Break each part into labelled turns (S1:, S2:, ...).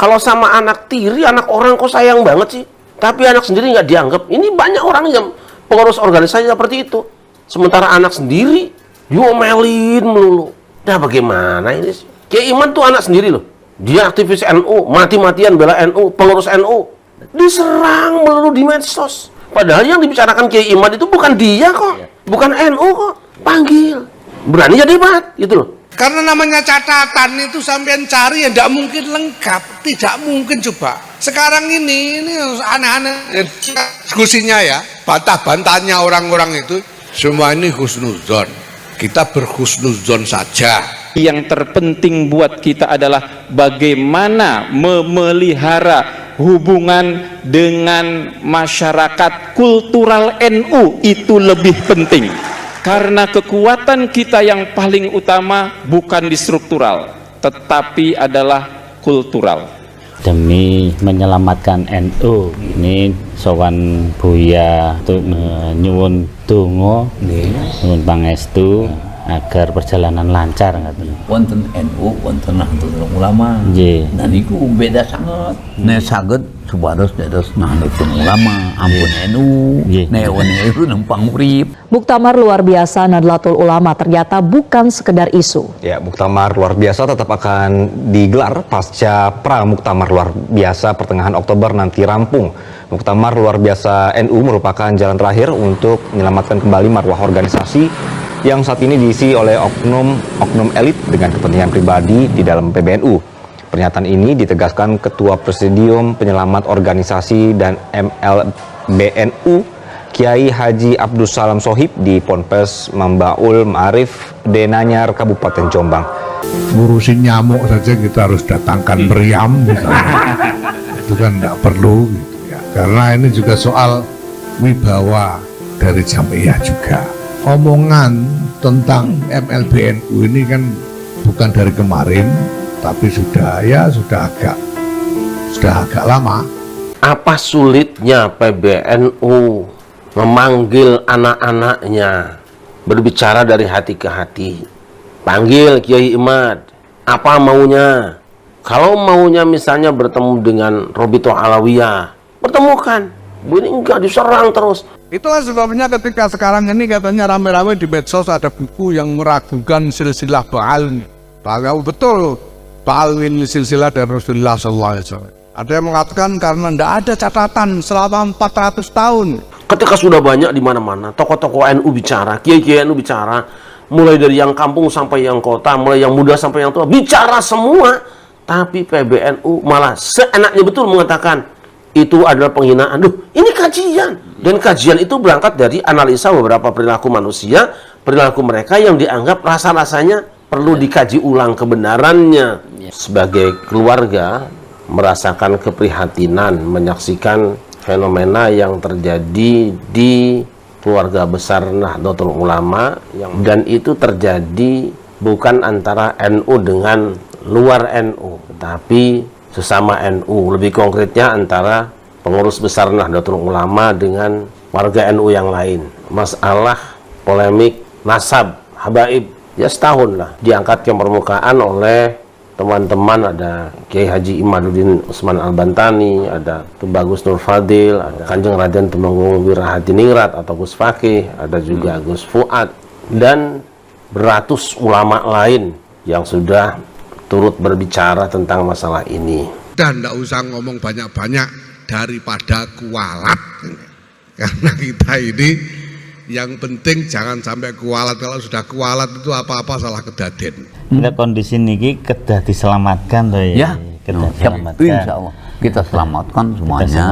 S1: Kalau sama anak tiri, anak orang kok sayang banget sih. Tapi anak sendiri nggak dianggap. Ini banyak orang yang pengurus organisasi seperti itu. Sementara anak sendiri diomelin melulu. Nah bagaimana ini sih? Kiai Iman tuh anak sendiri loh. Dia aktivis NU, mati-matian bela NU, pengurus NU. Diserang melulu di medsos. Padahal yang dibicarakan Kiai Iman itu bukan dia kok. Bukan NU kok. Panggil. Berani ya debat gitu loh.
S2: Karena namanya catatan itu sampean cari ya tidak mungkin lengkap, tidak mungkin coba. Sekarang ini aneh-aneh diskusinya ya, bantah-bantahnya orang-orang itu semua ini husnuzon. Kita berhusnuzon saja.
S3: Yang terpenting buat kita adalah bagaimana memelihara hubungan dengan masyarakat kultural NU, itu lebih penting. Karena kekuatan kita yang paling utama bukan di struktural, tetapi adalah kultural.
S4: Demi menyelamatkan NU, ini sowan Buya untuk nyuwun donga, nyuwun pangestu agar perjalanan lancar ngaten.
S5: Wonten NU, wonten Nahdlatul Ulama.
S4: Nggih.
S5: Nah niku beda sangat. Nek saged supados dados Nahdlatul Ulama, ampun NU. Nek NU numpang urip.
S6: Muktamar luar biasa Nahdlatul Ulama ternyata bukan sekedar isu.
S7: Ya, muktamar luar biasa tetap akan digelar pasca pra-muktamar luar biasa pertengahan Oktober nanti rampung. Muktamar luar biasa NU merupakan jalan terakhir untuk menyelamatkan kembali marwah organisasi yang saat ini diisi oleh oknum elit dengan kepentingan pribadi di dalam PBNU. Pernyataan ini ditegaskan Ketua Presidium Penyelamat Organisasi dan MLBNU Kiai Haji Abdus Salam Sohib di Ponpes Mambaul Ma'arif Denanyar Kabupaten Jombang.
S2: Ngurusin nyamuk saja kita harus datangkan meriam misalnya. Itu kan tidak perlu gitu ya. Karena ini juga soal wibawa dari jamiah juga. Omongan tentang MLBNU ini kan bukan dari kemarin, tapi sudah agak lama.
S1: Apa sulitnya PBNU memanggil anak-anaknya berbicara dari hati ke hati? Panggil Kiai Imad, apa maunya? Kalau maunya misalnya bertemu dengan Robito Alawiyah, pertemukan. Ini enggak, diserang terus.
S2: Itulah sebabnya ketika sekarang ini katanya rame-rame di medsos ada buku yang meragukan silsilah Ba'al. Tahu betul Ba'al ini silsilah dari Rasulullah SAW. Ada yang mengatakan karena tidak ada catatan selama 400 tahun.
S1: Ketika sudah banyak di mana-mana, tokoh-tokoh NU bicara, kiai-kiai NU bicara, mulai dari yang kampung sampai yang kota, mulai yang muda sampai yang tua, bicara semua. Tapi PBNU malah seenaknya betul mengatakan itu adalah penghinaan. Duh, ini kajian. Dan kajian itu berangkat dari analisa beberapa perilaku manusia, perilaku mereka yang dianggap rasa-rasanya perlu dikaji ulang kebenarannya. Sebagai keluarga, merasakan keprihatinan, menyaksikan fenomena yang terjadi di keluarga besar Nahdlatul Ulama, dan itu terjadi bukan antara NU dengan luar NU, tapi sesama NU, lebih konkretnya antara pengurus besar Nahdlatul Ulama dengan warga NU yang lain. Masalah polemik nasab, habaib, ya setahun lah diangkat ke permukaan oleh teman-teman. Ada Kiai Haji Imaduddin Usman Al-Bantani, ada Tubagus Nur Fadil, ada Kanjeng Raden Temenggung Wirahadiningrat atau Gus Fakih, ada juga Gus Fuad, dan beratus ulama lain yang sudah turut berbicara tentang masalah ini.
S2: Dan tidak usah ngomong banyak-banyak daripada kualat. Karena kita ini yang penting jangan sampai kualat. Kalau sudah kualat itu apa-apa salah kedaden.
S4: Kondisi niki kedah diselamatkan loh ya. Kedah diselamatkan.
S5: Insya Allah kita selamatkan semuanya.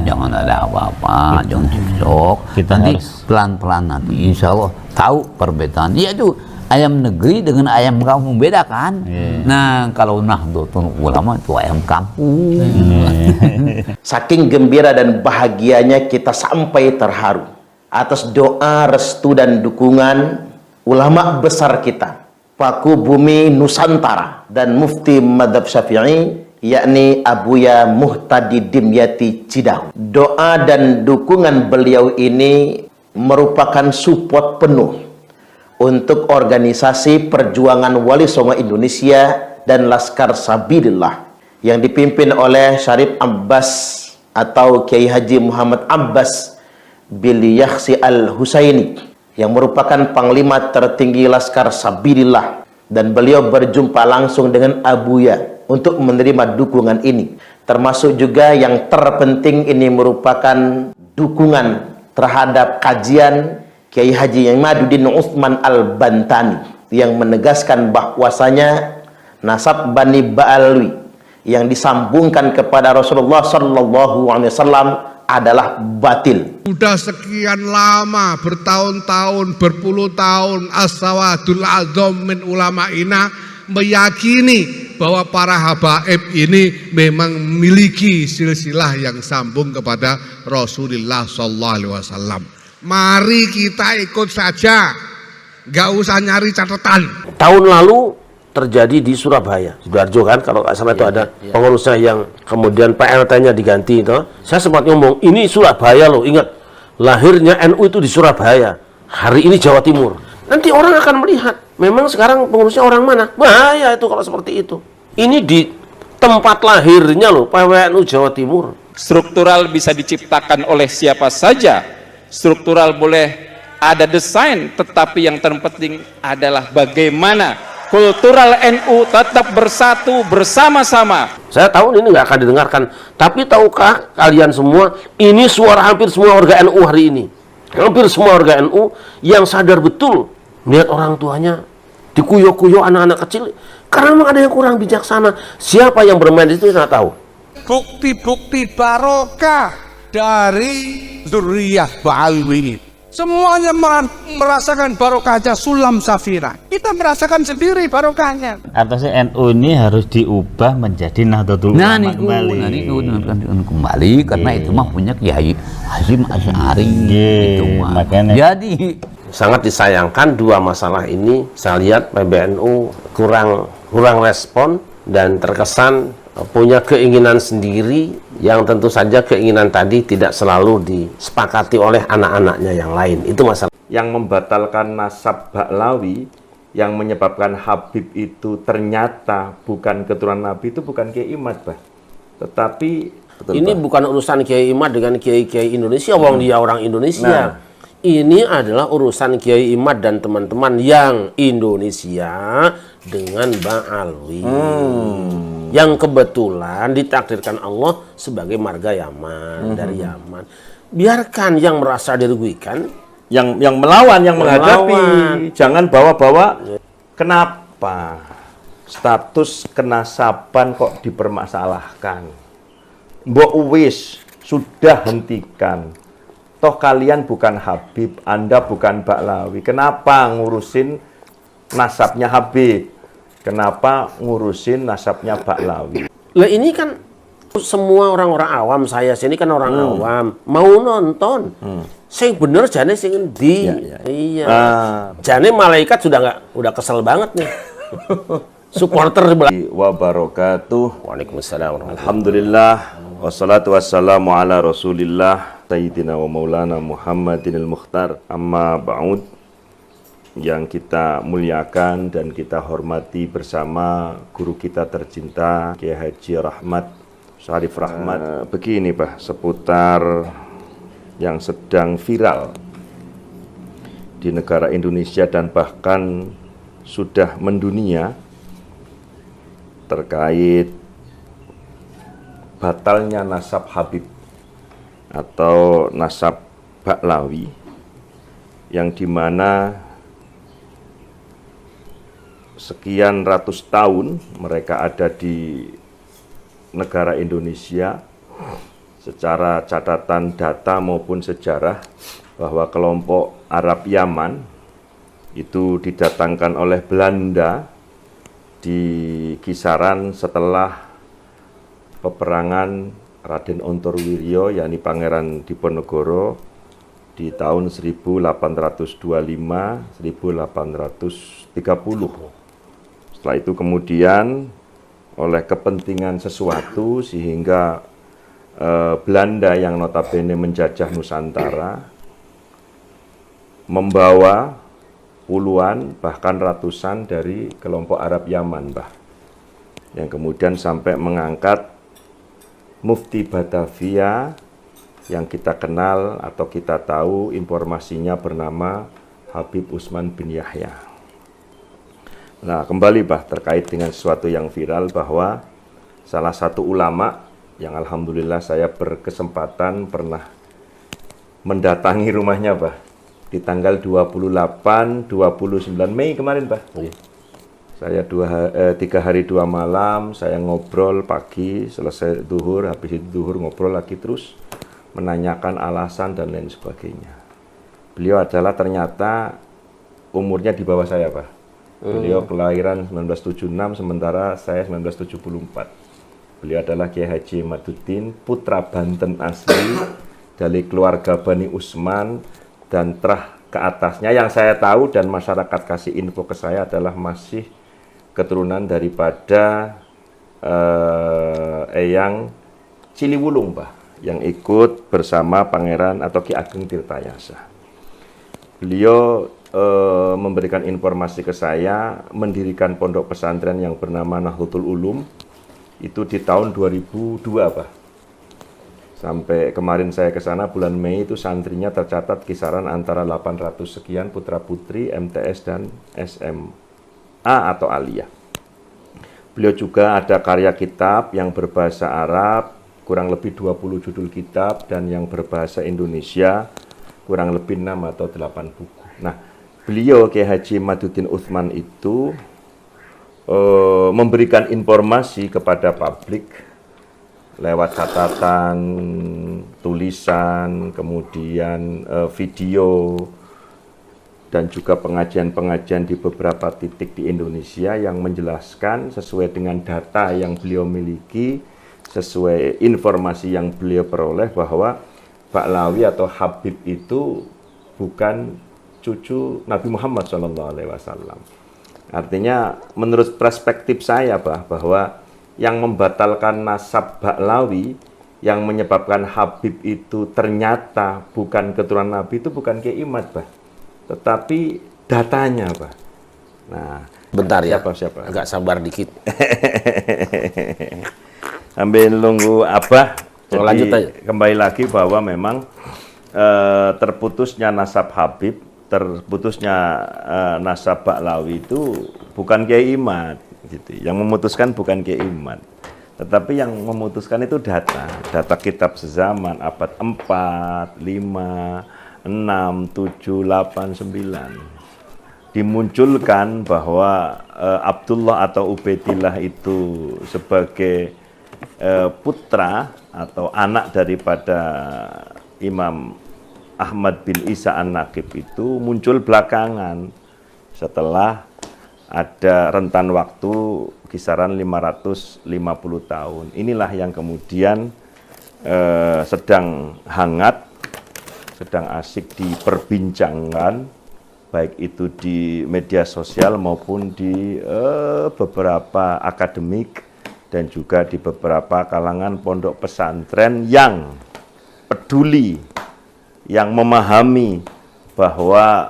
S5: Jangan ada apa-apa, jangan cocok. Nanti pelan-pelan nanti insya Allah tahu perbedaan. Iya tuh, ayam negeri dengan ayam kampung beda kan? Nah, kalau Nahdlatul Ulama itu ayam kampung.
S8: Saking gembira dan bahagianya kita sampai terharu atas doa, restu dan dukungan ulama besar kita, Paku Bumi Nusantara dan Mufti Madzhab Syafi'i, yakni Abuya Muhtadi Dimyati Cidahu. Doa dan dukungan beliau ini merupakan support penuh untuk organisasi perjuangan Wali Songo Indonesia dan Laskar Sabilillah yang dipimpin oleh Syarif Abbas atau Kiai Haji Muhammad Abbas bin Yakhsi Al-Husaini yang merupakan panglima tertinggi Laskar Sabilillah, dan beliau berjumpa langsung dengan Abuya untuk menerima dukungan ini. Termasuk juga yang terpenting ini merupakan dukungan terhadap kajian Kiai Haji Imaduddin Utsman Al-Bantani yang menegaskan bahwasanya nasab Bani Ba'alwi yang disambungkan kepada Rasulullah Sallallahu Alaihi Wasallam adalah batil.
S2: Sudah sekian lama, bertahun-tahun, berpuluh tahun, as-sawadul azam min ulama'ina meyakini bahwa para habaib ini memang memiliki silsilah yang sambung kepada Rasulullah Sallallahu Alaihi Wasallam. Mari kita ikut saja, gak usah nyari catatan.
S1: Tahun lalu terjadi di Surabaya, Sidoarjo kan, kalau nggak salah itu ada pengurusnya yang kemudian PLT-nya diganti itu. Saya sempat ngomong, ini Surabaya loh, ingat lahirnya NU itu di Surabaya, hari ini Jawa Timur. Nanti orang akan melihat, memang sekarang pengurusnya orang mana? Bahaya itu kalau seperti itu. Ini di tempat lahirnya loh, PWNU Jawa Timur.
S3: Struktural bisa diciptakan oleh siapa saja, struktural boleh ada desain, tetapi yang terpenting adalah bagaimana kultural NU tetap bersatu bersama-sama.
S1: Saya tahu ini nggak akan didengarkan, tapi tahukah kalian semua, ini suara hampir semua warga NU hari ini. Hampir semua warga NU yang sadar betul melihat orang tuanya dikuyok-kuyok anak-anak kecil, karena memang ada yang kurang bijaksana. Siapa yang bermain itu saya tahu.
S9: Bukti-bukti barokah dari zuriyah Ba'alwi. Semuanya merasakan barokahnya Sulam Safira. Kita merasakan sendiri barokahnya.
S4: Atasnya NU ini harus diubah menjadi Nahdlatul Ulama
S5: kembali karena itu mah punya Kiai Hasyim Asy'ari gitu mah.
S4: Makanya
S5: Jadi
S1: sangat disayangkan dua masalah ini. Saya lihat PBNU kurang respon dan terkesan punya keinginan sendiri yang tentu saja keinginan tadi tidak selalu disepakati oleh anak-anaknya yang lain. Itu masalah.
S10: Yang membatalkan nasab Ba'lawi, yang menyebabkan Habib itu ternyata bukan keturunan Nabi, itu bukan Kiai Imad, Bah. Tetapi
S1: ini bukan urusan Kiai Imad dengan Kiai-Kiai Indonesia, wong dia orang Indonesia.
S10: Nah.
S1: Ini adalah urusan Kiai Imad dan teman-teman yang Indonesia dengan Ba'alwi. Yang kebetulan ditakdirkan Allah sebagai marga Yaman, dari Yaman. Biarkan yang merasa dirugikan,
S10: yang melawan, yang menghadapi. Jangan bawa-bawa. Kenapa status kenasaban kok dipermasalahkan? Mbok uwis, sudah hentikan. Toh kalian bukan Habib, Anda bukan Ba'lawi. Kenapa ngurusin nasabnya Habib? Kenapa ngurusin nasabnya Ba'lawi?
S1: Lah ini kan semua orang-orang awam, saya sini kan orang awam, mau nonton. Sing bener jane sing endi? Iya. Jane malaikat udah kesel banget nih. Supporter
S10: wabarakatuh.
S1: Waalaikumsalam.
S10: Alhamdulillah wassalatu wassalamu ala Rasulillah Sayyidina wa Maulana Muhammadinil Mukhtar. Amma ba'ud, yang kita muliakan dan kita hormati bersama guru kita tercinta Kiai Haji Rahmat Syarif Rahmat. Begini Pak, seputar yang sedang viral di negara Indonesia dan bahkan sudah mendunia terkait batalnya nasab Habib atau nasab Ba'lawi, yang dimana sekian ratus tahun mereka ada di negara Indonesia. Secara catatan data maupun sejarah, bahwa kelompok Arab Yaman itu didatangkan oleh Belanda di kisaran setelah peperangan Raden Ontorwiryo, yakni Pangeran Diponegoro, di tahun 1825-1830. Setelah itu kemudian oleh kepentingan sesuatu sehingga Belanda yang notabene menjajah Nusantara membawa puluhan bahkan ratusan dari kelompok Arab Yaman, Bah. yang kemudian sampai mengangkat Mufti Batavia yang kita kenal atau kita tahu informasinya bernama Habib Utsman bin Yahya. Nah, kembali Bah, terkait dengan sesuatu yang viral bahwa salah satu ulama yang alhamdulillah saya berkesempatan pernah mendatangi rumahnya Bah di tanggal 28-29 Mei kemarin Bah. Saya 3 hari 2 malam, saya ngobrol pagi, selesai duhur, habis itu duhur ngobrol lagi terus, menanyakan alasan dan lain sebagainya. Beliau adalah ternyata umurnya di bawah saya Pak. Beliau kelahiran 1976, sementara saya 1974. Beliau adalah Kiai Haji Maduddin, putra Banten asli, dari keluarga Bani Utsman, dan terah ke atasnya yang saya tahu dan masyarakat kasih info ke saya adalah masih keturunan daripada Eyang Ciliwulung, Pak, yang ikut bersama Pangeran atau Ki Ageng Tirtayasa. Beliau memberikan informasi ke saya, mendirikan pondok pesantren yang bernama Nahdlatul Ulum, itu di tahun 2002, Pak. Sampai kemarin saya ke sana bulan Mei itu santrinya tercatat kisaran antara 800 sekian putra-putri, MTS dan SMA atau aliyah. Beliau juga ada karya kitab yang berbahasa Arab, kurang lebih 20 judul kitab, dan yang berbahasa Indonesia kurang lebih 6 atau 8 buku. Nah, beliau Kiai Haji Maduddin Utsman itu memberikan informasi kepada publik lewat catatan, tulisan, kemudian video, dan juga pengajian-pengajian di beberapa titik di Indonesia yang menjelaskan sesuai dengan data yang beliau miliki, sesuai informasi yang beliau peroleh bahwa Ba'lawi atau Habib itu bukan cucu Nabi Muhammad SAW. Artinya menurut perspektif saya bahwa yang membatalkan nasab Ba'lawi, yang menyebabkan Habib itu ternyata bukan keturunan Nabi itu bukan Kiai Imad, tetapi datanya, Pak. Nah,
S1: bentar ya,
S10: siapa?
S1: Agak sabar dikit.
S10: Sambil nunggu Abah.
S1: Lanjut aja.
S10: Kembali lagi bahwa memang terputusnya nasab Habib, terputusnya nasab Ba'lawi itu bukan Kiai Imad, gitu. Yang memutuskan bukan Kiai Imad, tetapi yang memutuskan itu data kitab sezaman abad 4, 5, 6, 7, 8, 9. Dimunculkan bahwa Abdullah atau Ubaidillah itu sebagai putra atau anak daripada Imam Ahmad bin Isa An-Naqib itu muncul belakangan setelah ada rentan waktu kisaran 550 tahun. Inilah yang kemudian sedang hangat, sedang asik diperbincangkan, baik itu di media sosial maupun di beberapa akademik dan juga di beberapa kalangan pondok pesantren yang peduli, yang memahami bahwa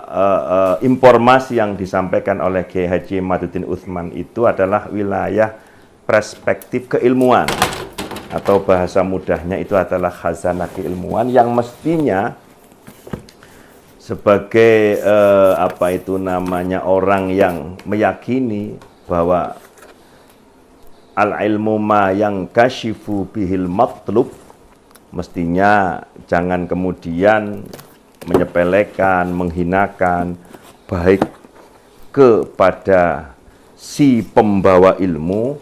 S10: informasi yang disampaikan oleh Kiai Haji Maduddin Utsman itu adalah wilayah perspektif keilmuan, atau bahasa mudahnya itu adalah khazanah keilmuan yang mestinya sebagai orang yang meyakini bahwa al-ilmu ma yang kasyifu bihil matlub, mestinya jangan kemudian menyepelekan, menghinakan baik kepada si pembawa ilmu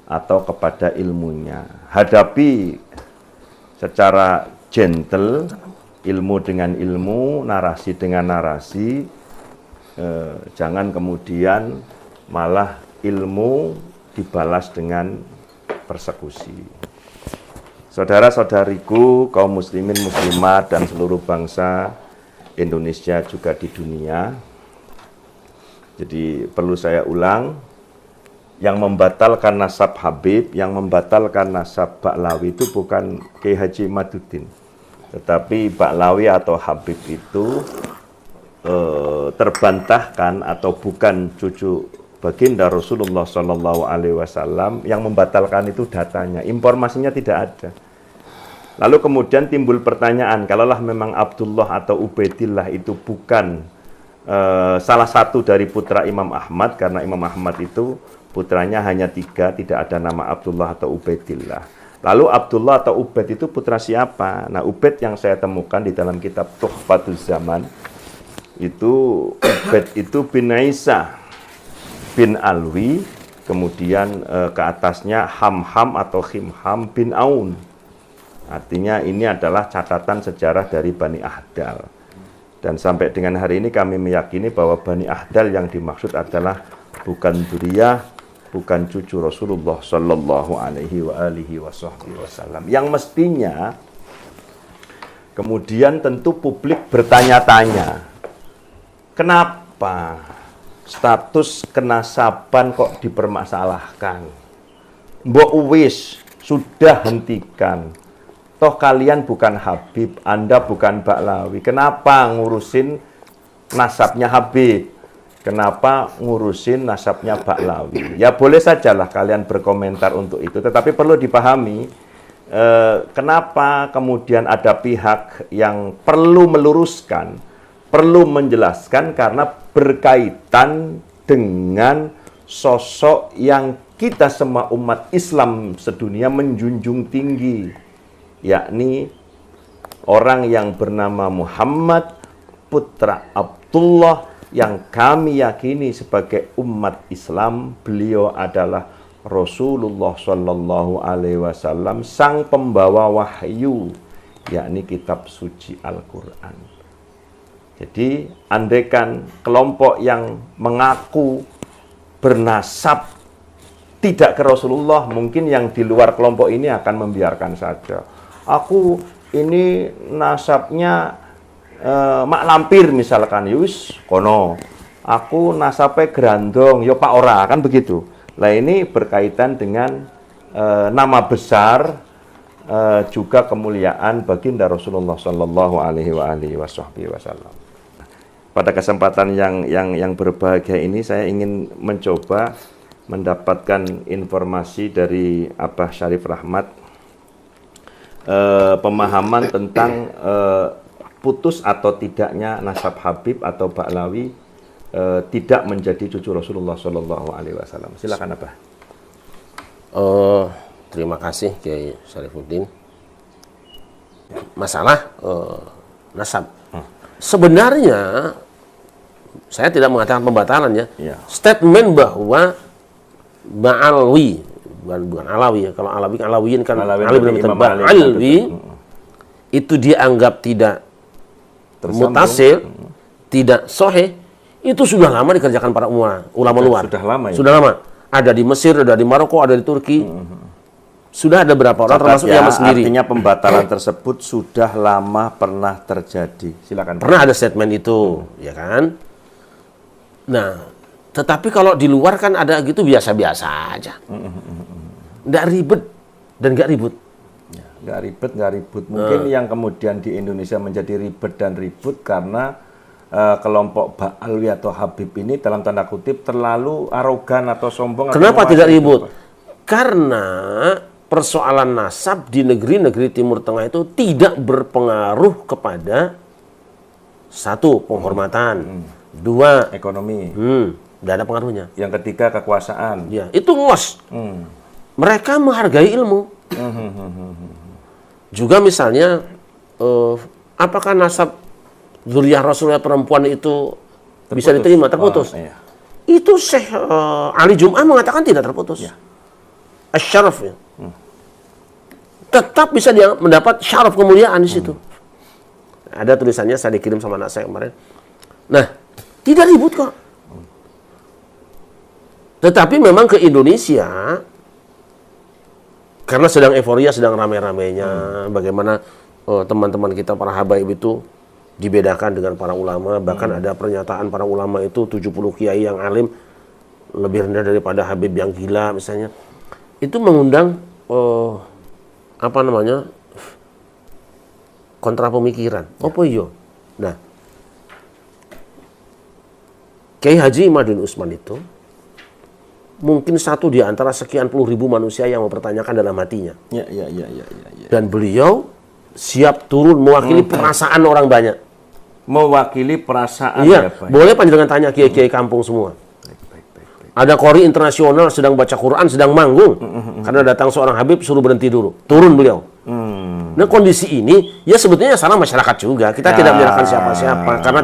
S10: atau kepada ilmunya. Hadapi secara gentle, ilmu dengan ilmu, narasi dengan narasi, jangan kemudian malah ilmu dibalas dengan persekusi. Saudara-saudariku, kaum muslimin muslimat dan seluruh bangsa Indonesia juga di dunia. Jadi perlu saya ulang, yang membatalkan nasab Habib, yang membatalkan nasab Ba'lawi itu bukan Kiai Haji Maduddin, tetapi Ba'lawi atau Habib itu terbantahkan atau bukan cucu baginda Rasulullah Shallallahu Alaihi Wasallam yang membatalkan itu datanya, informasinya tidak ada. Lalu kemudian timbul pertanyaan, kalaulah memang Abdullah atau Ubaidillah itu bukan salah satu dari putra Imam Ahmad, karena Imam Ahmad itu putranya hanya 3, tidak ada nama Abdullah atau Ubaidillah. Lalu Abdullah atau Ubaid itu putra siapa? Nah, Ubaid yang saya temukan di dalam kitab Tuhfatul Zaman itu, Ubaid itu bin Isa bin Alwi, kemudian ke atasnya Hamham atau Himham bin Aun. Artinya ini adalah catatan sejarah dari Bani Ahdal. Dan sampai dengan hari ini kami meyakini bahwa Bani Ahdal yang dimaksud adalah bukan dzurriyyah, bukan cucu Rasulullah Shallallahu Alaihi Wasallam. Yang mestinya kemudian tentu publik bertanya-tanya, kenapa status kenasaban kok dipermasalahkan? Mbok uwis, sudah hentikan. Toh kalian bukan Habib, Anda bukan Baklawi. Kenapa ngurusin nasabnya Habib? Kenapa ngurusin nasabnya Baklawi? Ya boleh sajalah kalian berkomentar untuk itu, tetapi perlu dipahami kenapa kemudian ada pihak yang perlu meluruskan, perlu menjelaskan, karena berkaitan dengan sosok yang kita semua umat Islam sedunia menjunjung tinggi, yakni orang yang bernama Muhammad putra Abdullah, yang kami yakini sebagai umat Islam beliau adalah Rasulullah Shallallahu Alaihi Wasallam, sang pembawa wahyu, yakni kitab suci Al-Quran. Jadi andaikan kelompok yang mengaku bernasab tidak ke Rasulullah, mungkin yang di luar kelompok ini akan membiarkan saja. Aku ini nasabnya Mak Lampir misalkan, yus kono. Aku nasabe Grandong, yo Pak Ora, kan begitu. Lah ini berkaitan dengan nama besar, juga kemuliaan baginda Rasulullah Shallallahu Alaihi Wasallam. Pada kesempatan yang berbahagia ini, saya ingin mencoba mendapatkan informasi dari Abah Syarif Rahmat, pemahaman tentang putus atau tidaknya nasab Habib atau Baklawi tidak menjadi cucu Rasulullah Shallallahu Alaihi Wasallam. Silakan Abah.
S1: Terima kasih Kiai Syarifuddin. Masalah nasab. Sebenarnya saya tidak mengatakan pembatalan ya. Statement bahwa Ba'alwi, bukan Alawi ya. Kalau Alawi kan Alawiyin kan Ba'alwi itu dianggap tidak mutasil, tidak soheh, itu sudah lama dikerjakan para ulama luar.
S10: Sudah lama ya?
S1: Sudah lama. Ada di Mesir, ada di Maroko, ada di Turki. Sudah ada berapa orang, termasuk
S10: ya,
S1: Yaman sendiri.
S10: Artinya pembatalan tersebut sudah lama pernah terjadi. Silakan.
S1: Pernah ada statement itu, ya kan? Nah, tetapi kalau di luar kan ada gitu biasa-biasa aja. Nggak ribet dan nggak ribut.
S10: Nggak ribet, nggak ribut. Mungkin yang kemudian di Indonesia menjadi ribet dan ribut karena kelompok Ba'alwi atau Habib ini dalam tanda kutip terlalu arogan atau sombong.
S1: Kenapa tidak ribut? Karena persoalan nasab di negeri-negeri Timur Tengah itu tidak berpengaruh kepada satu, penghormatan, dua,
S10: ekonomi,
S1: tidak ada pengaruhnya.
S10: Yang ketiga, kekuasaan.
S1: Ya, itu ngos. Mereka menghargai ilmu. Juga misalnya, apakah nasab dzurriyyah Rasulullah perempuan itu bisa diterima? Terputus.
S10: Iya.
S1: Itu Syekh Ali Jum'ah mengatakan tidak terputus. Asy-syaraf ya. Tetap bisa dia mendapat syaraf kemuliaan di situ. Ada tulisannya, saya dikirim sama anak saya kemarin. Nah, tidak ribut kok. Tetapi memang ke Indonesia, karena sedang euforia, sedang rame-ramenya, bagaimana teman-teman kita para habaib itu dibedakan dengan para ulama. Bahkan ada pernyataan para ulama itu 70 kiai yang alim lebih rendah daripada Habib yang gila misalnya. Itu mengundang kontra pemikiran. Apa iya? Nah, Kiai Haji Imaduddin Utsman itu mungkin satu di antara sekian puluh ribu manusia yang mempertanyakan dalam hatinya.
S10: Ya.
S1: Dan beliau siap turun mewakili perasaan orang banyak.
S10: Mewakili perasaan
S1: Iya,
S10: ya, Pak.
S1: boleh panjenengan tanya kiai-kiai kampung semua. Ada qori internasional sedang baca Quran, sedang manggung. Karena datang seorang habib suruh berhenti dulu. Turun beliau. Nah, kondisi ini ya sebetulnya salah masyarakat juga. Kita tidak menyalahkan siapa-siapa karena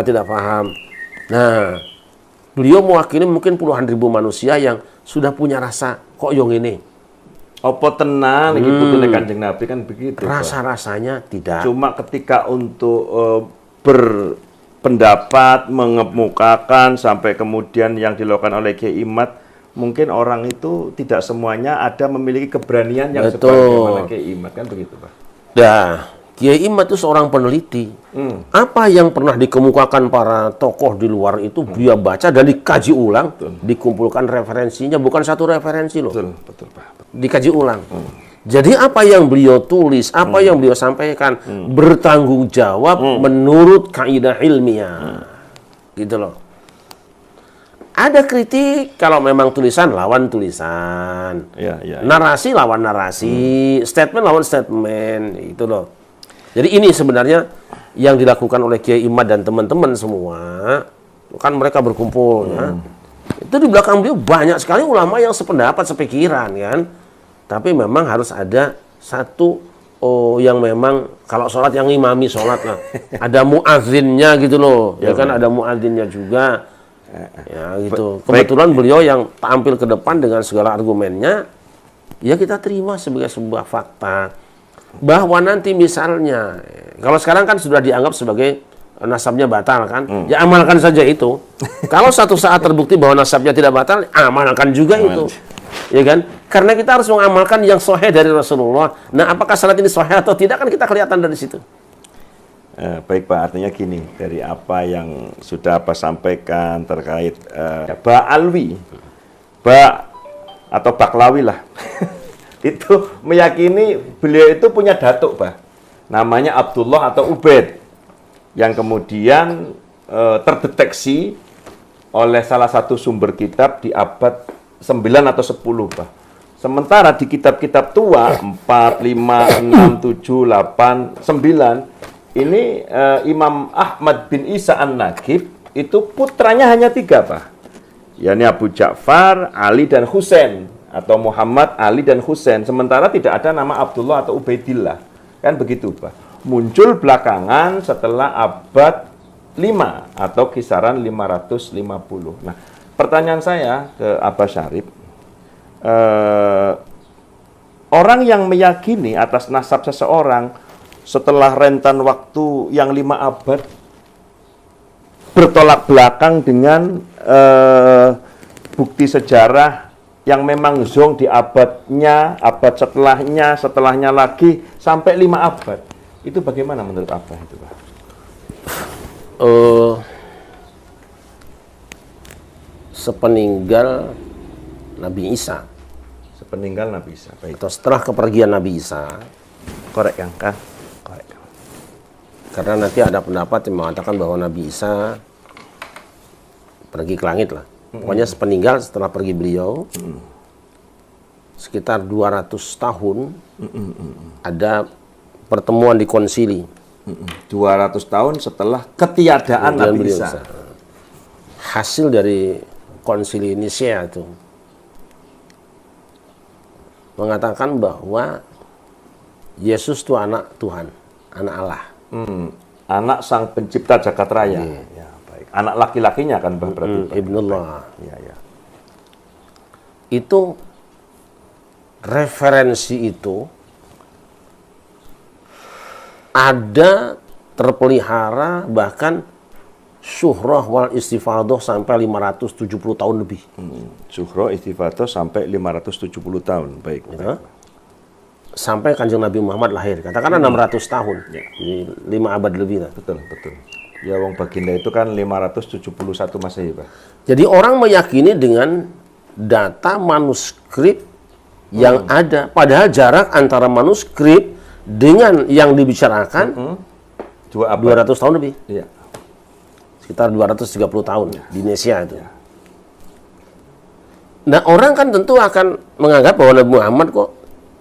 S1: tidak paham. Nah, beliau mewakili mungkin puluhan ribu manusia yang sudah punya rasa kok yang ini.
S10: Opo tenang iki putune Kanjeng Nabi kan begitu.
S1: Rasa-rasanya tidak.
S10: Cuma ketika untuk berpendapat, mengemukakan sampai kemudian yang dilakukan oleh Kiai Imad, mungkin orang itu tidak semuanya ada memiliki keberanian yang sebagaimana Kiai Imad, kan begitu, Pak.
S1: Nah, Kiai Imad itu seorang peneliti. Apa yang pernah dikemukakan para tokoh di luar itu dia baca dan dikaji ulang, dikumpulkan referensinya, bukan satu referensi loh.
S10: Betul, Pak.
S1: Dikaji ulang. Jadi apa yang beliau tulis, apa yang beliau sampaikan bertanggung jawab menurut kaidah ilmiah. Gitu loh. Ada kritik kalau memang tulisan lawan tulisan. Narasi lawan narasi, statement lawan statement, itu loh. Jadi ini sebenarnya yang dilakukan oleh Kiai Imad dan teman-teman semua, kan mereka berkumpul ya. Itu di belakang beliau banyak sekali ulama yang sependapat, sepikiran kan. Tapi memang harus ada satu yang memang kalau sholat yang ngimami sholat lah. Ada muazzinnya gitu loh, ya kan, ada muazzinnya juga. Ya gitu. Kebetulan beliau yang tampil ke depan dengan segala argumennya, ya kita terima sebagai sebuah fakta. Bahwa nanti misalnya, kalau sekarang kan sudah dianggap sebagai nasabnya batal kan, ya amalkan saja itu. Kalau satu saat terbukti bahwa nasabnya tidak batal, amalkan juga itu. Ya kan? Karena kita harus mengamalkan yang sahih dari Rasulullah. Nah, apakah salat ini sahih atau tidak kan kita kelihatan dari situ.
S10: Baik, Pak, artinya gini, dari apa yang sudah Pak sampaikan terkait Ba'alwi, atau Baklawi lah. Itu meyakini beliau itu punya datuk, Pak. Namanya Abdullah atau Ubaid. Yang kemudian terdeteksi oleh salah satu sumber kitab di abad 9 atau 10, Pak. Sementara di kitab-kitab tua 4, 5, 6, 7, 8, 9 ini Imam Ahmad bin Isa An-Nagib itu putranya hanya 3, Pak. yakni Abu Ja'far, Ali dan Husain, atau Muhammad, Ali dan Husain. Sementara tidak ada nama Abdullah atau Ubaidillah. Kan begitu, Pak. Muncul belakangan setelah abad 5 atau kisaran 550. Nah, pertanyaan saya ke Abah Syarif, orang yang meyakini atas nasab seseorang setelah rentan waktu yang 5 abad bertolak belakang dengan bukti sejarah yang memang zong di abadnya, abad setelahnya lagi sampai 5 abad. Itu bagaimana menurut Abah itu, Pak?
S1: Sepeninggal Nabi Isa.
S10: Sepeninggal Nabi Isa, baik.
S1: Atau setelah kepergian Nabi Isa.
S10: Korek, Kang. Korek.
S1: Karena nanti ada pendapat yang mengatakan bahwa Nabi Isa pergi ke langit lah. Pokoknya sepeninggal setelah pergi beliau, sekitar 200 tahun ada pertemuan di konsili.
S10: 200 tahun setelah ketiadaan Nabi Isa.
S1: Hasil dari konsili Nicea itu mengatakan bahwa Yesus itu anak Tuhan, anak Allah.
S10: Anak sang pencipta jagat raya. Ya, baik. Anak laki-lakinya kan berarti.
S1: Ibnullah.
S10: Ya, ya.
S1: Itu referensi itu ada, terpelihara, bahkan syuhrah wal istifadah sampai 570 tahun lebih.
S10: Syuhrah istifadah sampai 570 tahun, baik.
S1: Ya. Sampai Kanjeng Nabi Muhammad lahir, katakanlah 600 tahun,
S10: ya.
S1: 5 abad lebih lah.
S10: Betul, betul. Ya, wong baginda itu kan 571 Masehi, Pak.
S1: Jadi orang meyakini dengan data manuskrip yang ada, padahal jarak antara manuskrip dengan yang dibicarakan 200 tahun lebih.
S10: Iya.
S1: Sekitar 230 tahun di Indonesia itu. Nah, orang kan tentu akan menganggap bahwa Nabi Muhammad kok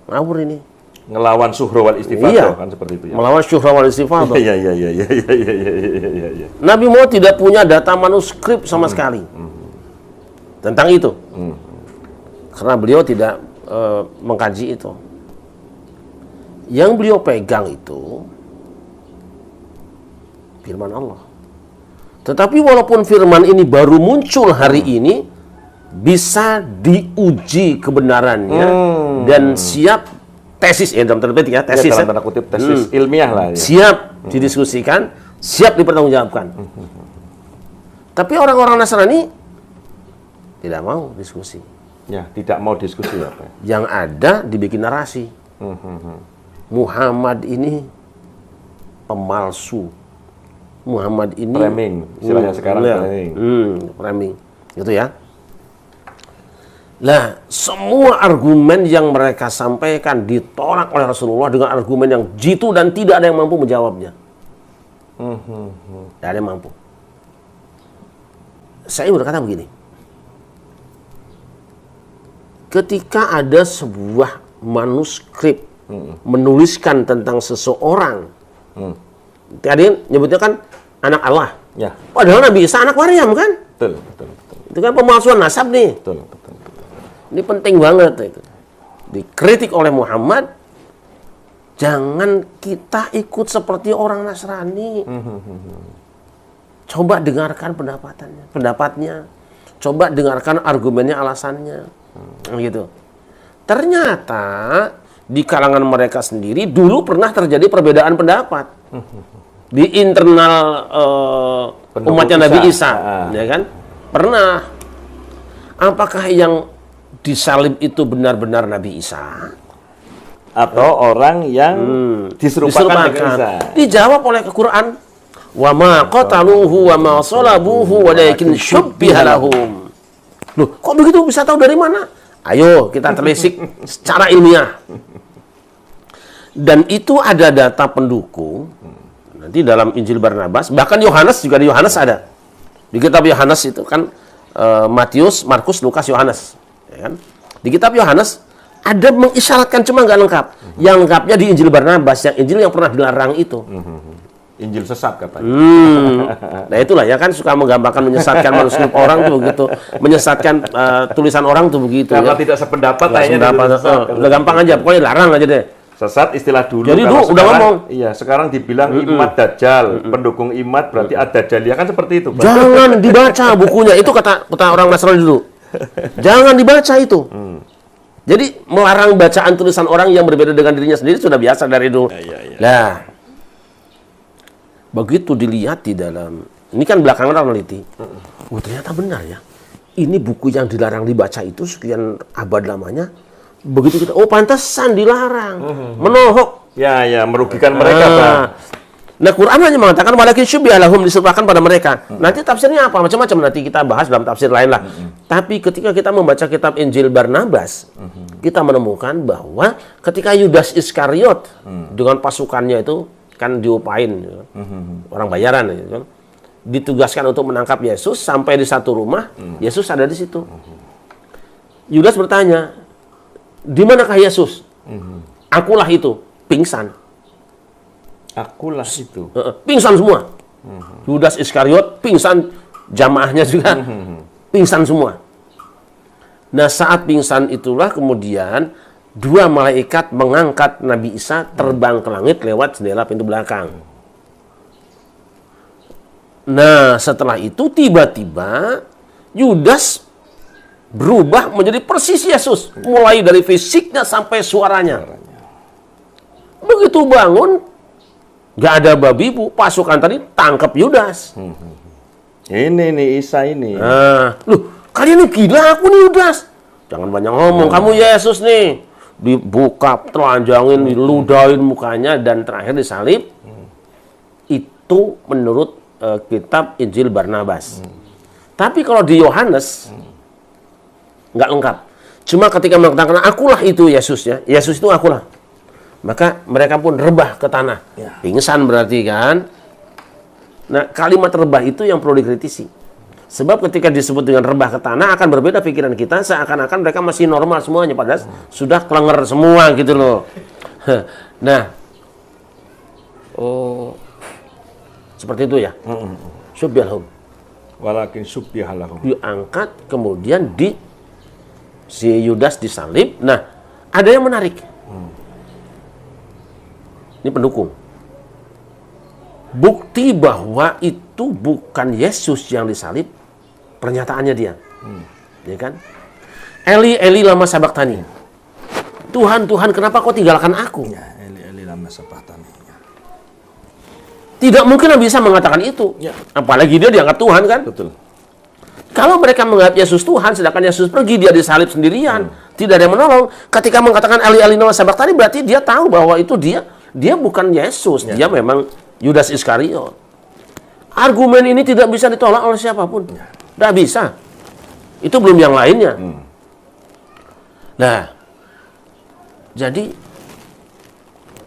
S1: ngawur ini.
S10: Ngelawan syuhra wal istifadah
S1: Iya,
S10: kan seperti itu ya.
S1: melawan syuhra wal istifadah.
S10: Iya.
S1: Nabi Muhammad tidak punya data manuskrip sama sekali tentang itu. Karena beliau tidak mengkaji itu. Yang beliau pegang itu firman Allah. Tetapi walaupun firman ini baru muncul hari ini, bisa diuji kebenarannya dan siap tesis ya dalam tanda petik ya, tesis
S10: dalam tanda kutip tesis ilmiah lah ya.
S1: Siap didiskusikan, siap dipertanggungjawabkan. Tapi orang-orang Nasrani tidak mau diskusi.
S10: Ya, tidak mau diskusi apa.
S1: Yang ada dibikin narasi. Muhammad ini pemalsu. Muhammad ini
S10: framing, istilahnya sekarang framing.
S1: Framing. Gitu ya. Lah, semua argumen yang mereka sampaikan ditolak oleh Rasulullah dengan argumen yang jitu dan tidak ada yang mampu menjawabnya. Tidak ada yang mampu. Saya berkata begini. Ketika ada sebuah manuskrip menuliskan tentang seseorang, tadi nyebutnya kan anak Allah.
S10: Ya.
S1: Padahal Nabi Isa anak Maryam kan?
S10: Betul.
S1: Itu kan pemalsuan nasab nih.
S10: Betul.
S1: Ini penting banget itu. Dikritik oleh Muhammad, jangan kita ikut seperti orang Nasrani. Coba dengarkan pendapatnya. Coba dengarkan argumennya, alasannya. Gitu. Ternyata di kalangan mereka sendiri dulu pernah terjadi perbedaan pendapat di internal umatnya Nabi Isa, ya kan? Pernah. Apakah yang disalib itu benar-benar Nabi Isa
S10: atau orang yang diserupakan dengan Isa?
S1: Dijawab oleh Al-Quran, wa ma qataluhu wa ma salabuhu walakin syubbiha lahum. Loh, kok begitu bisa tahu dari mana? Ayo kita telisik secara ilmiah. Dan itu ada data pendukung nanti dalam Injil Barnabas, bahkan Yohanes juga, di Yohanes ada. Di kitab Yohanes itu kan Matius, Markus, Lukas, Yohanes. Ya kan? Di kitab Yohanes ada mengisyaratkan, cuma nggak lengkap. Yang lengkapnya di Injil Barnabas, yang Injil yang pernah dilarang itu.
S10: Injil sesat katanya.
S1: Nah itulah ya kan, suka menggambarkan menyesatkan manuskrip orang tuh begitu, menyesatkan tulisan orang tuh begitu.
S10: Karena
S1: ya.
S10: tidak sependapat,
S1: Udah gampang aja, pokoknya larang aja deh.
S10: Sesat istilah dulu.
S1: Jadi dulu udah ngomong.
S10: Iya, sekarang dibilang Imad Dajjal, pendukung Imad berarti Ad-Dajjalia kan seperti itu. Pak.
S1: Jangan dibaca bukunya, itu kata orang Nasrani dulu. Jangan dibaca itu. Jadi melarang bacaan tulisan orang yang berbeda dengan dirinya sendiri sudah biasa dari dulu. Nah, begitu dilihat di dalam, ini kan belakangan orang meneliti. Ternyata benar ya. Ini buku yang dilarang dibaca itu sekian abad lamanya. Begitu kita, pantesan dilarang, menohok.
S10: Ya, merugikan mereka, Pak.
S1: Nah, Quran hanya mengatakan walakin syubbiha lahum, diserupakan pada mereka. Nanti tafsirnya apa? Macam-macam nanti kita bahas dalam tafsir lain lah. Tapi ketika kita membaca kitab Injil Barnabas, kita menemukan bahwa ketika Yudas Iskariot dengan pasukannya itu kan diupain, orang bayaran, gitu kan, ditugaskan untuk menangkap Yesus, sampai di satu rumah, Yesus ada di situ. Yudas bertanya, di manakah Yesus? Akulah itu, pingsan.
S10: Akulah itu.
S1: Pingsan semua. Yudas Iskariot pingsan, jamaahnya juga pingsan semua. Nah, saat pingsan itulah kemudian dua malaikat mengangkat Nabi Isa terbang ke langit lewat jendela pintu belakang. Nah, setelah itu tiba-tiba Yudas berubah menjadi persis Yesus, mulai dari fisiknya sampai suaranya. Begitu bangun, nggak ada babi bu, pasukan tadi tangkap Yudas.
S10: Ini nih Isa ini.
S1: Loh, kalian ini gila, aku nih Yudas. Jangan banyak ngomong, kamu Yesus nih. Dibuka, telanjangin, diludahin mukanya, dan terakhir disalib. Itu menurut kitab Injil Barnabas. Tapi kalau di Yohanes nggak lengkap. Cuma ketika mengatakan akulah itu Yesusnya, Yesus itu akulah. Maka mereka pun rebah ke tanah. Pingsan berarti kan. Nah, kalimat rebah itu yang perlu dikritisi. Sebab ketika disebut dengan rebah ke tanah akan berbeda pikiran kita, seakan-akan mereka masih normal semuanya, padahal sudah kelenger semua gitu loh. Nah, seperti itu ya. Subyahum.
S10: Walakin subbihalahum.
S1: Diangkat, kemudian si Yudas disalib. Nah, ada yang menarik. Ini pendukung. Bukti bahwa itu bukan Yesus yang disalib, pernyataannya dia. Ya kan? Eli, Eli lama sabaktani. Tuhan, Tuhan, kenapa kau tinggalkan aku?
S10: Ya, Eli lama sabaktani.
S1: Tidak mungkin bisa mengatakan itu.
S10: Ya.
S1: Apalagi dia diangkat Tuhan kan?
S10: Betul.
S1: Kalau mereka menganggap Yesus Tuhan, sedangkan Yesus pergi, dia disalib sendirian. Tidak ada yang menolong. Ketika mengatakan Eli, Eli lama sabaktani, berarti dia tahu bahwa itu dia bukan Yesus.
S10: Ya.
S1: Dia memang Yudas Iskariot. Argumen ini tidak bisa ditolak oleh siapapun. Tidak bisa. Itu belum yang lainnya. Nah, jadi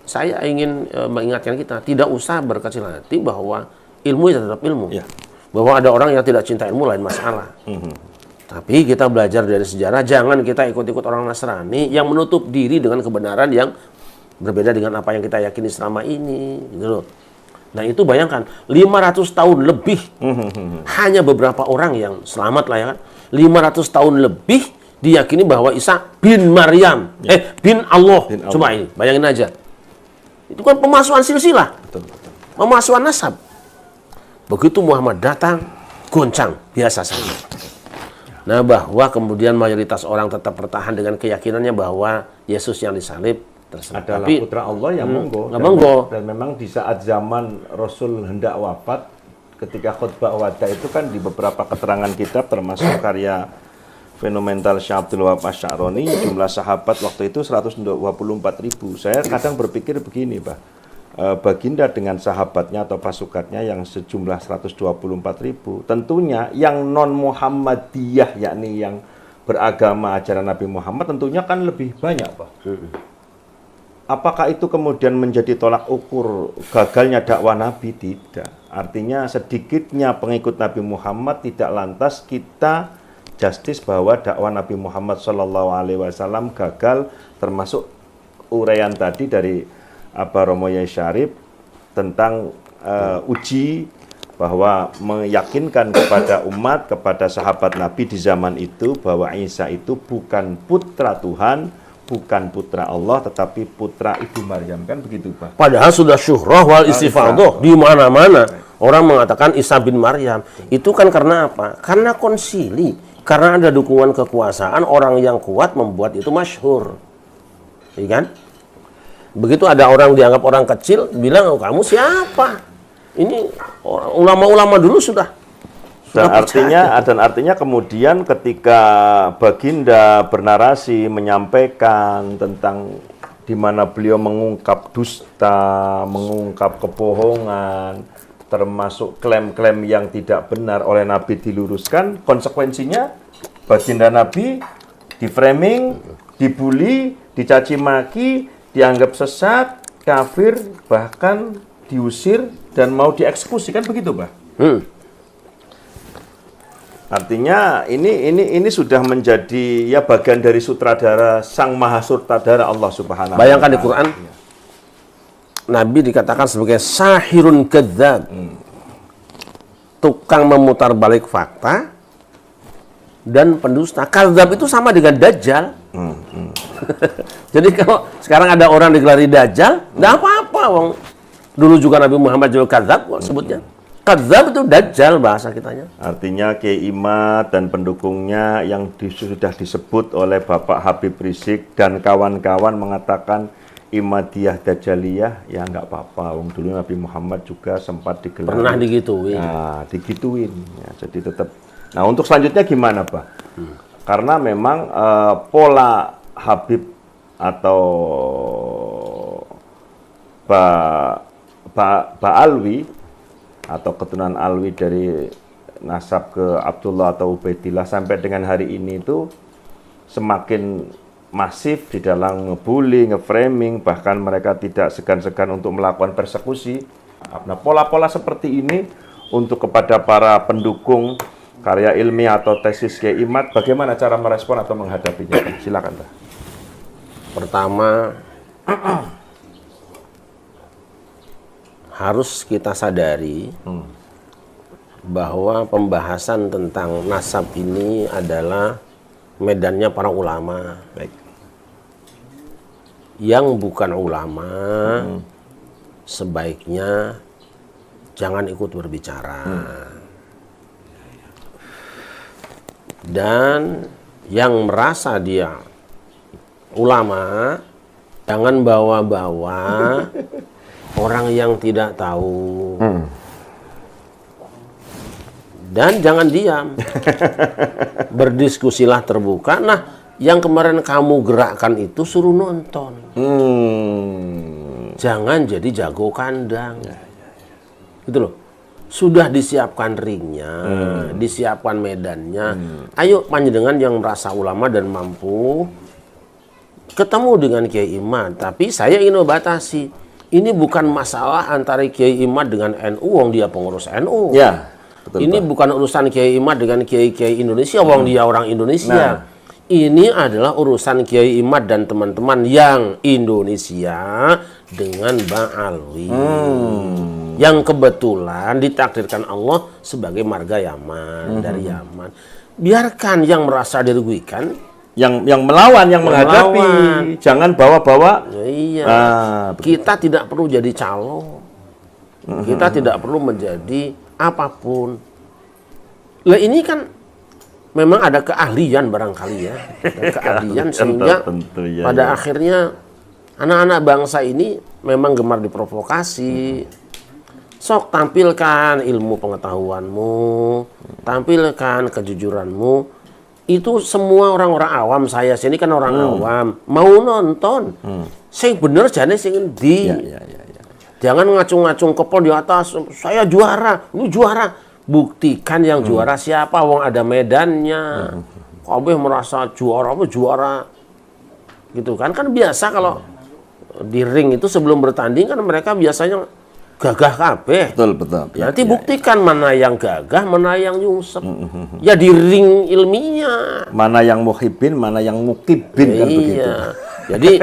S1: saya ingin mengingatkan kita, tidak usah berkecil hati bahwa ilmu itu tetap ilmu.
S10: Ya.
S1: Bahwa ada orang yang tidak cinta ilmu lain masalah. Tapi kita belajar dari sejarah, jangan kita ikut-ikut orang Nasrani yang menutup diri dengan kebenaran yang berbeda dengan apa yang kita yakini selama ini. Gitu loh. Nah itu bayangkan, 500 tahun lebih, hanya beberapa orang yang selamat lah ya kan. 500 tahun lebih diyakini bahwa Isa bin Maryam, bin Allah. Coba ini, bayangin aja. Itu kan pemasukan silsilah, pemasukan nasab. Begitu Muhammad datang, goncang, biasa saja. Nah bahwa kemudian mayoritas orang tetap bertahan dengan keyakinannya bahwa Yesus yang disalib
S10: adalah
S1: tapi,
S10: putra Allah yang monggo. Dan memang di saat zaman Rasul hendak wafat, ketika khutbah wada itu kan di beberapa keterangan kitab termasuk karya fenomenal Syekh Abdul Wahab Asy-Sya'rani, jumlah sahabat waktu itu 124.000. Saya kadang berpikir begini, Pak. Baginda dengan sahabatnya atau pasukannya yang sejumlah 124.000, tentunya yang non Muhammadiyah, yakni yang beragama ajaran Nabi Muhammad, tentunya kan lebih banyak, Pak. Apakah itu kemudian menjadi tolak ukur gagalnya dakwah Nabi? Tidak. Artinya sedikitnya pengikut Nabi Muhammad tidak lantas kita justice bahwa dakwah Nabi Muhammad SAW gagal, termasuk uraian tadi dari Romo Yai Syarif tentang uji bahwa meyakinkan kepada umat, kepada sahabat Nabi di zaman itu bahwa Isa itu bukan putra Tuhan, bukan putra Allah, tetapi putra Ibu Maryam, kan begitu, Pak? Padahal sudah syuhrah wal istifadah di mana-mana. Orang mengatakan Isa bin Maryam. Itu kan karena apa? Karena konsili, karena ada dukungan kekuasaan, orang yang kuat membuat itu masyhur. Iya kan? Begitu ada orang dianggap orang kecil, bilang, oh, kamu siapa? Ini ulama-ulama dulu sudah dan artinya kemudian ketika Baginda bernarasi menyampaikan tentang di mana beliau mengungkap dusta, mengungkap kebohongan, termasuk klaim-klaim yang tidak benar oleh Nabi diluruskan, konsekuensinya Baginda Nabi di-framing, dibully, dicaci maki, dianggap sesat, kafir, bahkan diusir dan mau dieksekusi, kan begitu, Pak? Artinya ini sudah menjadi ya bagian dari sutradara sang maha sutradara Allah Subhanahu wa Ta'ala.
S1: Bayangkan di Quran, Nabi dikatakan sebagai sahirun kadzdzab, tukang memutar balik fakta dan pendusta. Kadzdzab itu sama dengan dajjal. Jadi kalau sekarang ada orang digelari dajjal, enggak apa-apa, wong. Dulu juga Nabi Muhammad juga kadzdzab sebutnya. Kadzdzab itu dajjal bahasa kitanya.
S10: Artinya Kiai Imad dan pendukungnya yang sudah disebut oleh Bapak Habib Rizik dan kawan-kawan mengatakan Imadiyah Dajjaliyah, ya nggak apa-apa. Wong dulu Nabi Muhammad juga sempat digelar.
S1: Pernah digituin.
S10: Nah, digituin. Ya, jadi tetap. Nah, untuk selanjutnya gimana, Pak? Karena memang pola Habib atau Pak Alwi atau keturunan Alwi dari nasab ke Abdullah atau Ubaidillah sampai dengan hari ini itu semakin masif di dalam ngebully, ngeframing, bahkan mereka tidak segan-segan untuk melakukan persekusi. Nah, pola-pola seperti ini untuk kepada para pendukung karya ilmiah atau tesis Kiai Imad, bagaimana cara merespon atau menghadapinya? Silakan, Pak.
S1: Pertama, harus kita sadari bahwa pembahasan tentang nasab ini adalah medannya para ulama.
S10: Baik.
S1: Yang bukan ulama sebaiknya jangan ikut berbicara. Dan yang merasa dia ulama jangan bawa-bawa orang yang tidak tahu. Dan jangan diam. Berdiskusilah terbuka. Nah, yang kemarin kamu gerakkan itu suruh nonton. Jangan jadi jago kandang. Gitu loh. Sudah disiapkan ringnya, disiapkan medannya. Ayo panjenengan yang merasa ulama dan mampu ketemu dengan Kiai Imad. Tapi saya ingin membatasi. Ini bukan masalah antara Kiai Imad dengan NU, wong dia pengurus NU.
S10: Ya. Betul,
S1: ini
S10: Pak.
S1: bukan urusan Kiai Imad dengan Kiai Indonesia, wong dia orang Indonesia. Ini adalah urusan Kiai Imad dan teman-teman yang Indonesia dengan Bang Alwi. Yang kebetulan ditakdirkan Allah sebagai marga Yaman, dari Yaman. Biarkan yang merasa dirugikan,
S10: yang melawan, yang menghadapi, jangan bawa-bawa.
S1: Iya. Kita tidak perlu jadi calo. Kita tidak perlu menjadi apapun. Lah ini kan memang ada keahlian barangkali ya. Ada keahlian sehingga pada akhirnya anak-anak bangsa ini memang gemar diprovokasi. Sok tampilkan ilmu pengetahuanmu, tampilkan kejujuranmu. Itu semua orang-orang awam, saya sini kan orang awam, mau nonton. Sing bener jane sing endi. Jangan ngacung-ngacung kepon di atas, saya juara, lu juara. Buktikan yang juara siapa, wong ada medannya. Kabeh merasa juara, apa juara. Gitu kan, kan biasa kalau di ring itu sebelum bertanding kan mereka biasanya gagah kabeh.
S10: Betul, betul.
S1: Ya, nanti buktikan mana yang gagah, mana yang nyungsep. Ya di ring ilmiah.
S10: Mana yang muhibin, mana yang mukibin, kan begitu.
S1: Jadi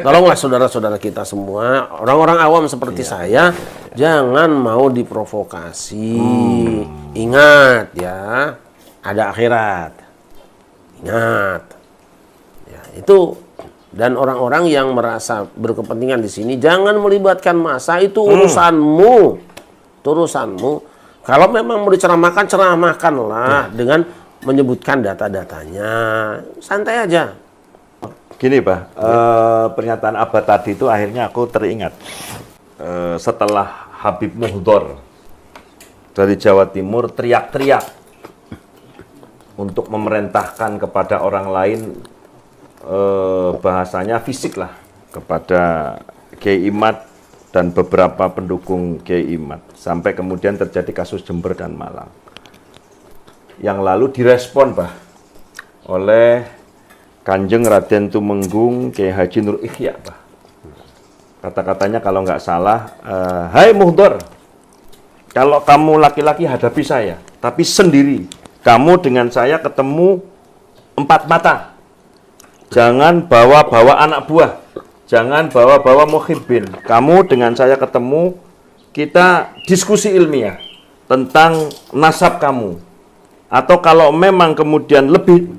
S1: tolonglah saudara-saudara kita semua, orang-orang awam seperti saya, jangan mau diprovokasi. Ingat ya, ada akhirat. Ingat. Ya, itu. Dan orang-orang yang merasa berkepentingan di sini, jangan melibatkan massa, itu urusanmu. Itu urusanmu. Kalau memang mau diceramahkan, ceramahkanlah dengan menyebutkan data-datanya. Santai aja.
S10: Gini, Pak, pernyataan Abah tadi itu akhirnya aku teringat. Setelah Habib Muhdor dari Jawa Timur teriak-teriak untuk memerintahkan kepada orang lain, bahasanya fisik lah, kepada Kiai Imad dan beberapa pendukung Kiai Imad, sampai kemudian terjadi kasus Jember dan Malang. Yang lalu direspon, Pak, oleh Kanjeng Raden Tumenggung Kiai Haji Nur Ikhya, Pak. Kata-katanya kalau nggak salah, hai Muhdor, kalau kamu laki-laki hadapi saya, tapi sendiri. Kamu dengan saya ketemu 4 mata. Jangan bawa-bawa anak buah. Jangan bawa-bawa muhibbin. Kamu dengan saya ketemu, kita diskusi ilmiah tentang nasab kamu. Atau kalau memang kemudian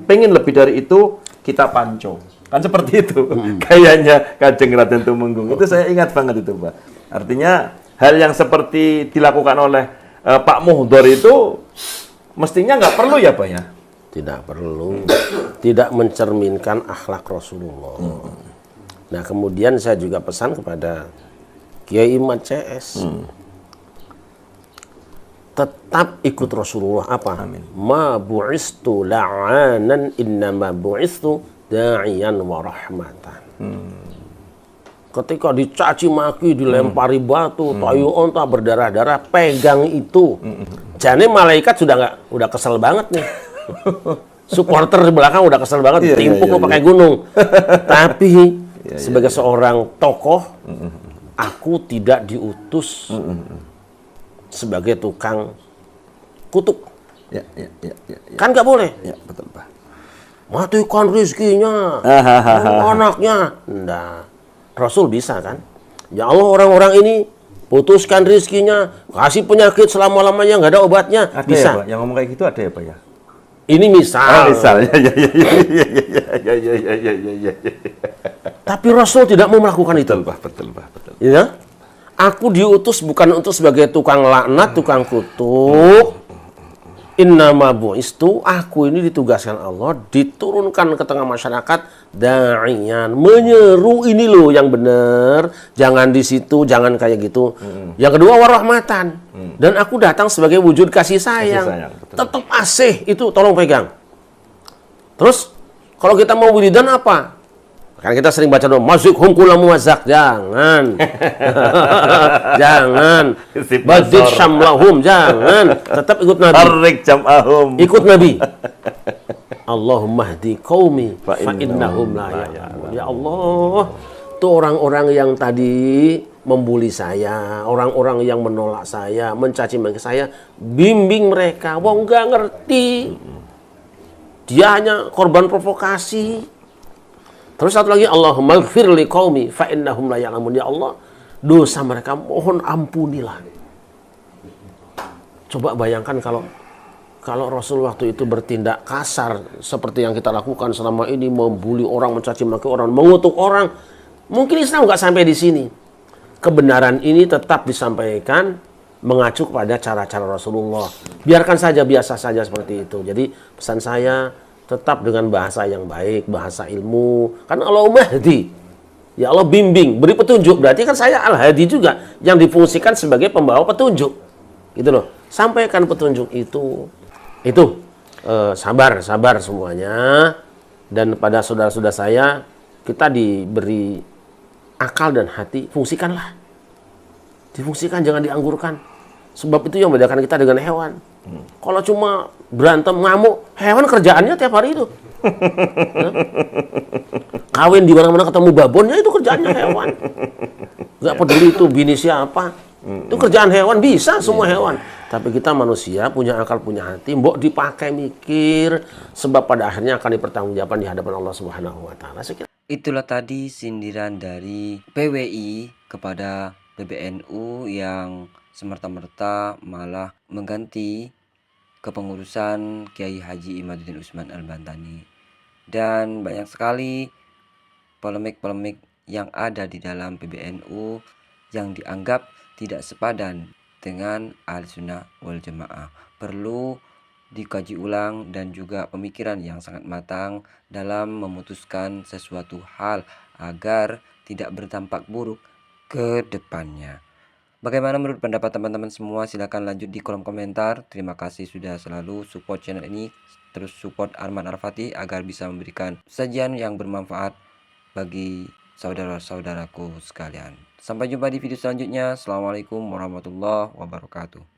S10: pengen lebih dari itu, kita panco. Kan seperti itu. Kayaknya Kanjeng Raden Tumenggung. Itu saya ingat banget itu, Pak. Artinya hal yang seperti dilakukan oleh Pak Muhdor itu mestinya nggak perlu ya, Pak ya?
S1: Tidak perlu. Tidak mencerminkan akhlak Rasulullah. Nah, kemudian saya juga pesan kepada Kiai Imad CS. Tetap ikut Rasulullah. Apa? Amin. Ma bu'istu la'anan innama bu'istu da'iyan wa rahmatan. Ketika dicaci maki, dilempari batu, tayu onta berdarah-darah, pegang itu. Jane malaikat udah kesel banget nih. Supporter di belakang udah kesel banget, timpuk lo pakai gunung. Tapi sebagai seorang tokoh, aku tidak diutus sebagai tukang kutuk.
S10: Ya.
S1: Kan nggak boleh.
S10: Ya, betul, Pak.
S1: Matikan rizkinya, anaknya. Nggak. Rasul bisa kan? Ya Allah, orang-orang ini putuskan rizkinya, kasih penyakit selama-lamanya, nggak ada obatnya.
S10: Ada
S1: bisa.
S10: ya, Pak? Yang ngomong kayak gitu ada ya, Pak ya?
S1: Ini misal.
S10: Misalnya. Ya.
S1: Tapi Rasul tidak mau melakukan itu.
S10: Betul, Pak.
S1: Ya? Aku diutus bukan untuk sebagai tukang laknat, tukang kutuk. Innama bu'istu, aku ini ditugaskan Allah, diturunkan ke tengah masyarakat, da'iyan, menyeru ini loh yang benar, jangan di situ, jangan kayak gitu. Yang kedua, warahmatan. Dan aku datang sebagai wujud kasih sayang. Tetap asih, itu tolong pegang. Terus, kalau kita mau wiridan apa? Kan kita sering baca doa, mazikhum kula muwazzaq, jangan. Jangan. Badid syamlahum, jangan. Tetap ikut Nabi.
S10: Harrik jam'ahum.
S1: Ikut Nabi. Allahumma hdi qaumi fa innahum la ya'lamun. Ya Allah, tuh orang-orang yang tadi membuli saya, orang-orang yang menolak saya, mencaci maki saya, bimbing mereka. Wong nggak ngerti. Dia hanya korban provokasi. Terus satu lagi, Allahumma ighfir li qaumi fa innahum la ya'lamun. Ya Allah, dosa mereka mohon ampunilah. Coba bayangkan kalau Rasul waktu itu bertindak kasar seperti yang kita lakukan selama ini, membuli orang, mencaci maki orang, mengutuk orang, mungkin Islam nggak sampai di sini. Kebenaran ini tetap disampaikan mengacu kepada cara-cara Rasulullah. Biarkan saja, biasa saja seperti itu. Jadi pesan saya, tetap dengan bahasa yang baik, bahasa ilmu. Kan Allahumma hdi. Ya Allah bimbing, beri petunjuk. Berarti kan saya al-hadi juga, yang difungsikan sebagai pembawa petunjuk. Gitu loh. Sampaikan petunjuk itu. Sabar semuanya. Dan pada saudara-saudara saya, kita diberi akal dan hati, fungsikanlah. Difungsikan, jangan dianggurkan. Sebab itu yang membedakan kita dengan hewan. Kalau cuma berantem, ngamuk, hewan kerjaannya tiap hari itu. Kawin di mana-mana ketemu babonnya, itu kerjaannya hewan. Gak peduli itu bini siapa. Itu kerjaan hewan, bisa semua hewan. Tapi kita manusia punya akal, punya hati, mbok dipakai mikir, sebab pada akhirnya akan dipertanggungjawabkan di hadapan Allah Subhanahu wa taala.
S11: Itulah tadi sindiran dari PWI kepada PBNU yang semerta-merta malah mengganti kepengurusan Kiai Haji Imaduddin Usman Al-Bantani. Dan banyak sekali polemik-polemik yang ada di dalam PBNU yang dianggap tidak sepadan dengan Ahlussunnah wal Jamaah. Perlu dikaji ulang dan juga pemikiran yang sangat matang dalam memutuskan sesuatu hal agar tidak berdampak buruk ke depannya. Bagaimana menurut pendapat teman-teman semua? Silahkan lanjut di kolom komentar. Terima kasih sudah selalu support channel ini. Terus support Arman Arfati agar bisa memberikan sajian yang bermanfaat bagi saudara-saudaraku sekalian. Sampai jumpa di video selanjutnya. Assalamualaikum warahmatullahi wabarakatuh.